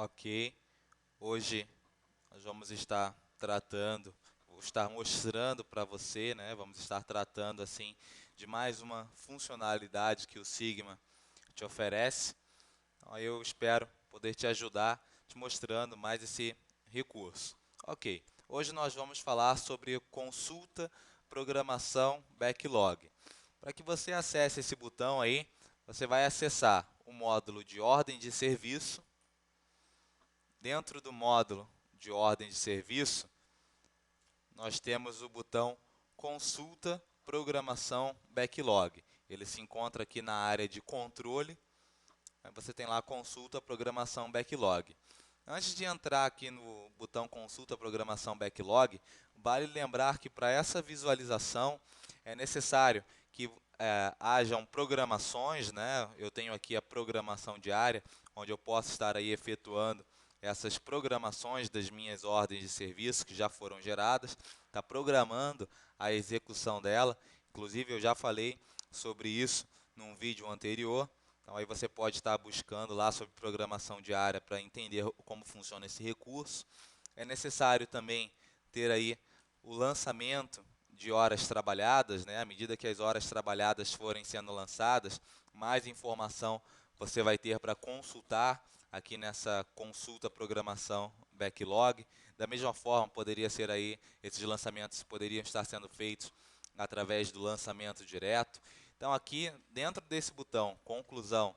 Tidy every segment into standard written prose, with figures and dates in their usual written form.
Ok, hoje nós vamos estar tratando, vou estar mostrando para você, né? Vamos estar tratando assim de mais uma funcionalidade que o Sigma te oferece. Então, eu espero poder te ajudar, te mostrando mais esse recurso. Ok, hoje nós vamos falar sobre consulta, programação, backlog. Para que você acesse esse botão aí, você vai acessar o módulo de ordem de serviço. Dentro do módulo de ordem de serviço, nós temos o botão Consulta, Programação, Backlog. Ele se encontra aqui na área de controle. Aí você tem lá Consulta, Programação, Backlog. Antes de entrar aqui no botão Consulta, Programação, Backlog, vale lembrar que para essa visualização é necessário que hajam programações, né? Eu tenho aqui a programação diária, onde eu posso estar aí efetuando essas programações das minhas ordens de serviço que já foram geradas, está programando a execução dela. Inclusive, eu já falei sobre isso num vídeo anterior. Então, aí você pode estar buscando lá sobre programação diária para entender como funciona esse recurso. É necessário também ter aí o lançamento de horas trabalhadas, né? À medida que as horas trabalhadas forem sendo lançadas, mais informação você vai ter para consultar aqui nessa consulta programação backlog. Da mesma forma, poderia ser aí, esses lançamentos poderiam estar sendo feitos através do lançamento direto. Então aqui, dentro desse botão, conclusão,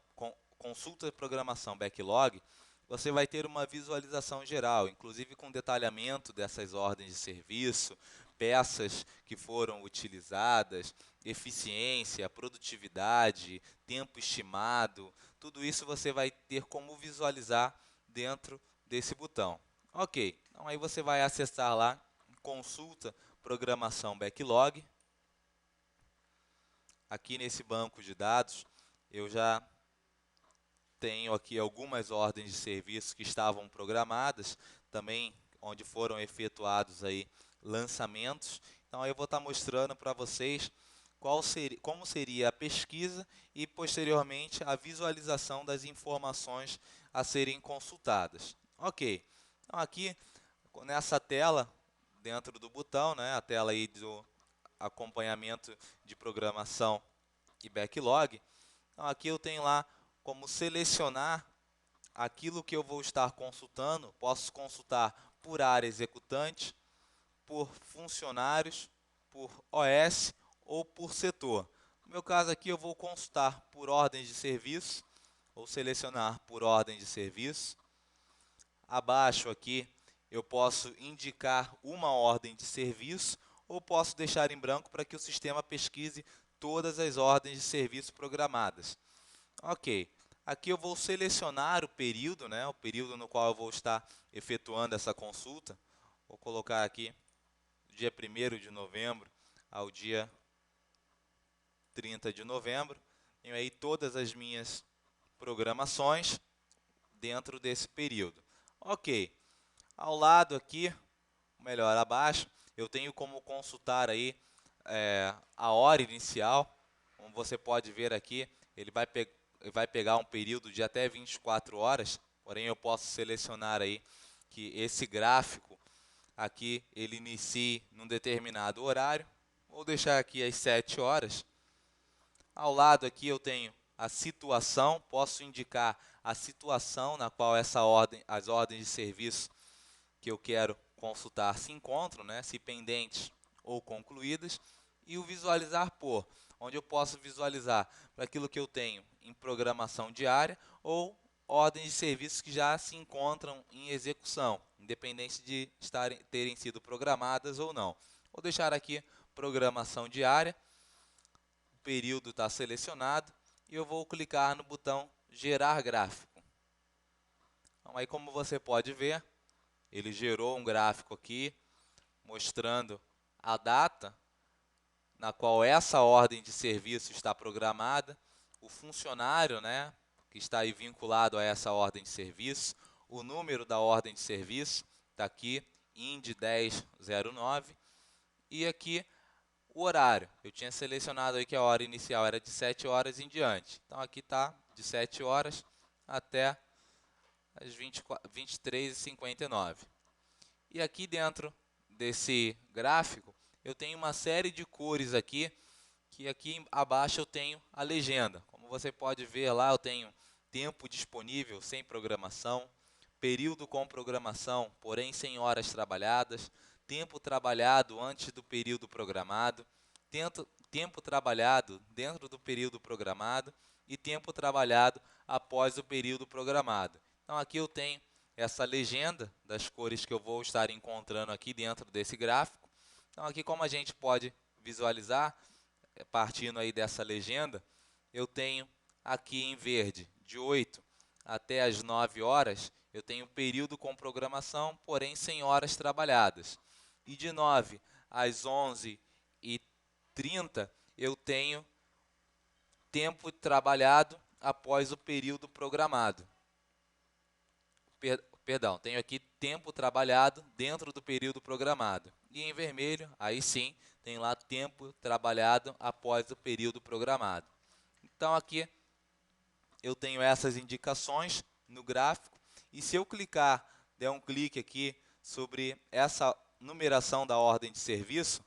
consulta programação backlog, você vai ter uma visualização geral, inclusive com detalhamento dessas ordens de serviço, peças que foram utilizadas, eficiência, produtividade, tempo estimado, tudo isso você vai ter como visualizar dentro desse botão. Ok, então aí você vai acessar lá, consulta programação backlog. Aqui nesse banco de dados, eu já tenho aqui algumas ordens de serviço que estavam programadas, também onde foram efetuados aí lançamentos. Então aí eu vou estar mostrando para vocês como seria a pesquisa e posteriormente a visualização das informações a serem consultadas. Ok, então aqui nessa tela, dentro do botão, né, a tela aí do acompanhamento de programação e backlog, então aqui eu tenho lá como selecionar aquilo que eu vou estar consultando. Posso consultar por área executante, por funcionários, por OS ou por setor. No meu caso aqui eu vou consultar por ordem de serviço, ou selecionar por ordem de serviço. Abaixo aqui eu posso indicar uma ordem de serviço ou posso deixar em branco para que o sistema pesquise todas as ordens de serviço programadas. Ok, aqui eu vou selecionar o período, né, o período no qual eu vou estar efetuando essa consulta. Vou colocar aqui do dia 1º de novembro ao dia 30 de novembro. Tenho aí todas as minhas programações dentro desse período. Ok, ao lado aqui, melhor abaixo, eu tenho como consultar aí a hora inicial. Como você pode ver aqui, ele vai pegar um período de até 24 horas, porém eu posso selecionar aí que esse gráfico aqui ele inicie num determinado horário. Vou deixar aqui às 7 horas. Ao lado aqui eu tenho a situação, posso indicar a situação na qual as ordens de serviço que eu quero consultar se encontram, né, se pendentes ou concluídas, e o visualizar por, onde eu posso visualizar para aquilo que eu tenho em programação diária ou ordens de serviços que já se encontram em execução, independente de terem sido programadas ou não. Vou deixar aqui programação diária, o período está selecionado e eu vou clicar no botão gerar gráfico. Então, aí como você pode ver, ele gerou um gráfico aqui mostrando a data na qual essa ordem de serviço está programada, o funcionário, né, que está aí vinculado a essa ordem de serviço, o número da ordem de serviço, está aqui, IND 1009, e aqui o horário. Eu tinha selecionado aí que a hora inicial era de 7 horas em diante. Então aqui está de 7 horas até às 23h59. E aqui dentro desse gráfico, eu tenho uma série de cores aqui, que aqui abaixo eu tenho a legenda. Como você pode ver lá, eu tenho tempo disponível sem programação, período com programação, porém sem horas trabalhadas, tempo trabalhado antes do período programado, tempo trabalhado dentro do período programado e tempo trabalhado após o período programado. Então aqui eu tenho essa legenda das cores que eu vou estar encontrando aqui dentro desse gráfico. Então aqui, como a gente pode visualizar, partindo aí dessa legenda, eu tenho aqui em verde, de 8 até as 9 horas, eu tenho período com programação, porém sem horas trabalhadas. E de 9 às 11h30, eu tenho tempo trabalhado após o período programado. Perdão, tenho aqui tempo trabalhado dentro do período programado. E em vermelho, aí sim, tem lá tempo trabalhado após o período programado. Então aqui eu tenho essas indicações no gráfico. E se eu clicar, der um clique aqui sobre essa numeração da ordem de serviço,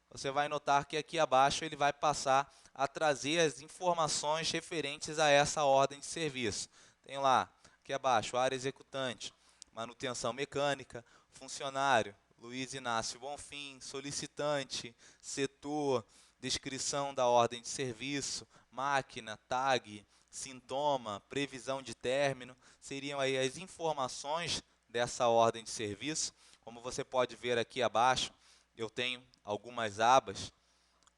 você vai notar que aqui abaixo ele vai passar a trazer as informações referentes a essa ordem de serviço. Tem lá, aqui abaixo, área executante, manutenção mecânica, funcionário, Luiz Inácio Bonfim, solicitante, setor, descrição da ordem de serviço, máquina, tag, sintoma, previsão de término, seriam aí as informações dessa ordem de serviço. Como você pode ver aqui abaixo, eu tenho algumas abas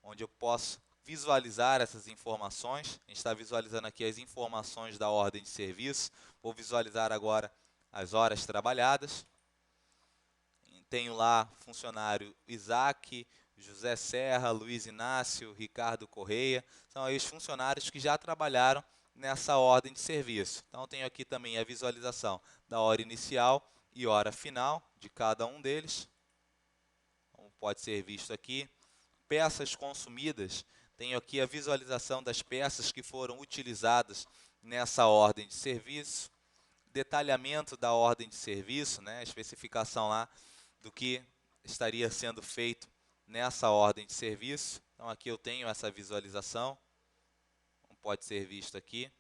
onde eu posso visualizar essas informações. A gente está visualizando aqui as informações da ordem de serviço. Vou visualizar agora as horas trabalhadas. Tenho lá funcionário Isaac, José Serra, Luiz Inácio, Ricardo Correia. São aí os funcionários que já trabalharam nessa ordem de serviço. Então, tenho aqui também a visualização da hora inicial e hora final de cada um deles. Como pode ser visto aqui. Peças consumidas, tenho aqui a visualização das peças que foram utilizadas nessa ordem de serviço. Detalhamento da ordem de serviço, né, a especificação lá do que estaria sendo feito nessa ordem de serviço. Então aqui eu tenho essa visualização, como pode ser visto aqui.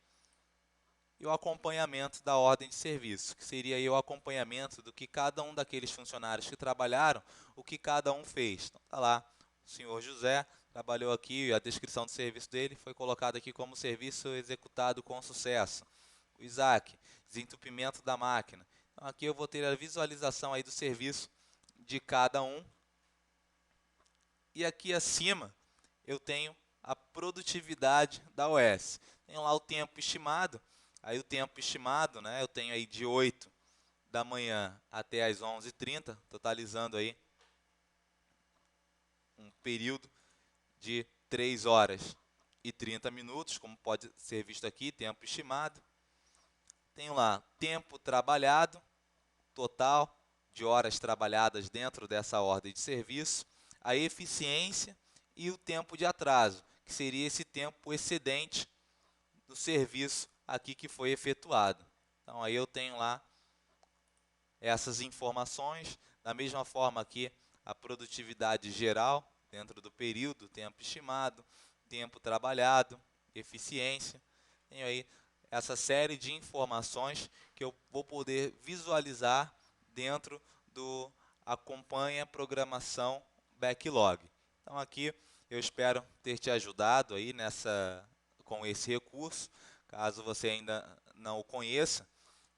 E o acompanhamento da ordem de serviço, que seria aí o acompanhamento do que cada um daqueles funcionários que trabalharam, o que cada um fez. Então está lá, o senhor José trabalhou aqui, a descrição do serviço dele foi colocada aqui como serviço executado com sucesso. O Isaac, desentupimento da máquina. Então aqui eu vou ter a visualização aí do serviço de cada um. E aqui acima eu tenho a produtividade da OS. Tenho lá o tempo estimado. Aí o tempo estimado, né, eu tenho aí de 8 da manhã até as 11h30, totalizando aí um período de 3 horas e 30 minutos, como pode ser visto aqui, tempo estimado. Tenho lá tempo trabalhado, total de horas trabalhadas dentro dessa ordem de serviço, a eficiência e o tempo de atraso, que seria esse tempo excedente do serviço aqui que foi efetuado. Então aí eu tenho lá essas informações, da mesma forma aqui a produtividade geral dentro do período, tempo estimado, tempo trabalhado, eficiência. Tenho aí essa série de informações que eu vou poder visualizar dentro do Acompanha Programação Backlog. Então aqui eu espero ter te ajudado aí com esse recurso. Caso você ainda não o conheça,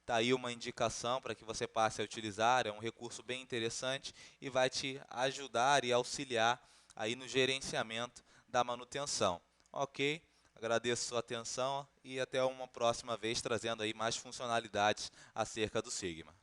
está aí uma indicação para que você passe a utilizar. É um recurso bem interessante e vai te ajudar e auxiliar aí no gerenciamento da manutenção. Ok? Agradeço a sua atenção e até uma próxima vez trazendo aí mais funcionalidades acerca do Sigma.